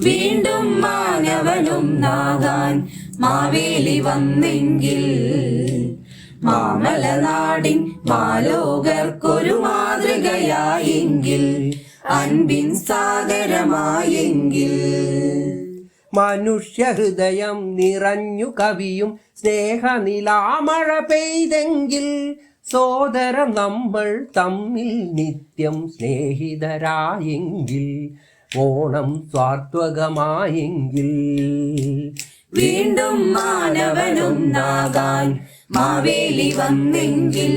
വീണ്ടും മാനവനും നാകാൻ മാവേലി വന്നെങ്കിൽ മാമലനാടിൻ മാലോകർക്കൊരു മാതൃകയായെങ്കിൽ അൻപിൻ സാഗരമായെങ്കിൽ മനുഷ്യഹൃദയം നിറഞ്ഞു കവിയും സ്നേഹനിലാമഴ പെയ്തെങ്കിൽ സോദരം നമ്മൾ തമ്മിൽ നിത്യം സ്നേഹിതരായെങ്കിൽ ഓണം സ്വാർത്ഥകമായെങ്കിൽ വീണ്ടും മാനവനും നാകാൻ മാവേലി വന്നെങ്കിൽ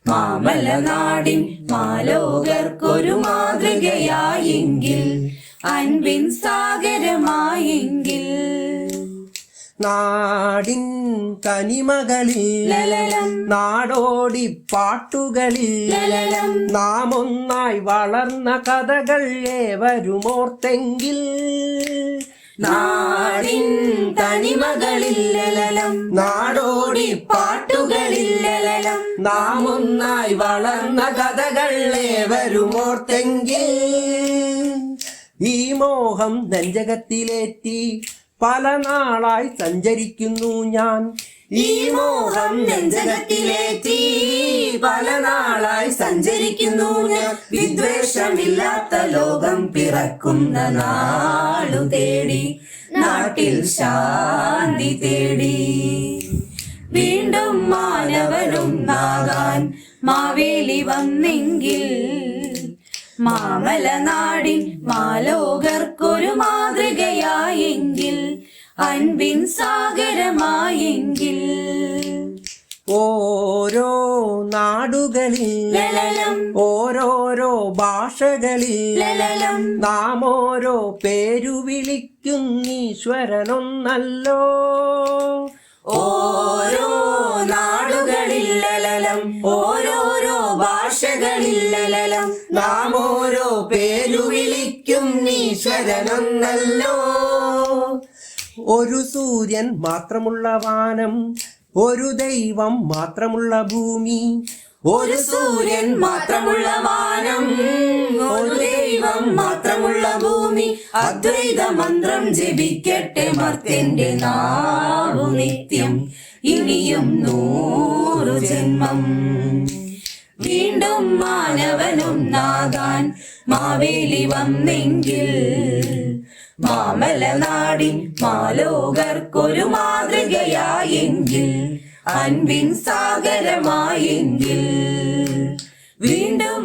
മാമലനാടിൻ മാലോകർക്കൊരു മാതൃകയായെങ്കിൽ അൻപിൻ സാഗരമായെങ്കിൽ നാടിൻ തനിമകളിൽ നാടോടി പാട്ടുകളിൽ നാം ഒന്നായി വളർന്ന കഥകൾ ഏവരുമോർത്തെങ്കിൽ നാടിൻ തനിമകളിൽ നാടോടി പാട്ടുകളിൽ നാം ഒന്നായി വളർന്ന കഥകൾ ഏവരുമോർത്തെങ്കിൽ ഈ മോഹം നെഞ്ചകത്തിലേറ്റി പല നാളായി സഞ്ചരിക്കുന്നു ഞാൻ ഈ മോഹം നെഞ്ചകത്തിലേറ്റി പല നാളായി സഞ്ചരിക്കുന്നു ഞാൻ വിദ്വേഷമില്ലാത്ത ലോകം പിറക്കുന്ന നാളു തേടി നാട്ടിൽ ശാന്തി തേടി വീണ്ടും മാനവനും നാകാൻ മാവേലി വന്നെങ്കിൽ മാമലനാടിൻ മാലോകർക്കൊരു മാതൃകയായെങ്കിൽ അൻപിൻ സാഗരമായെങ്കിൽ ഓരോ നാടുകളിൽ ഓരോരോ ഭാഷകളിൽ നാം ഓരോ പേരു വിളിക്കുന്നീശ്വരനൊന്നല്ലോ ഓരോ നാടുകളിൽ ഓരോരോ ഭാഷകളിൽ നാം ഓരോ പേരു വിളിക്കും ഈശ്വരനൊന്നല്ലോ ഒരു സൂര്യൻ മാത്രമുള്ള വാനം ഒരു ദൈവം മാത്രമുള്ള ഭൂമി ഒരു സൂര്യൻ മാത്രമുള്ള വാനം ഒരു ദൈവം മാത്രമുള്ള ഭൂമി അദ്വൈത മന്ത്രം ജപിക്കട്ടെ മർത്യന്റെ നാവു നിത്യം ഇനിയും 100 ജന്മം വീണ്ടും മാനവനും നാകാൻ മാവേലി വന്നെങ്കിൽ മാമലനാടിൻ മാലോകർക്കൊരു മാതൃകയായെങ്കിൽ അൻപിൻ സാഗരമായെങ്കിൽ വീണ്ടും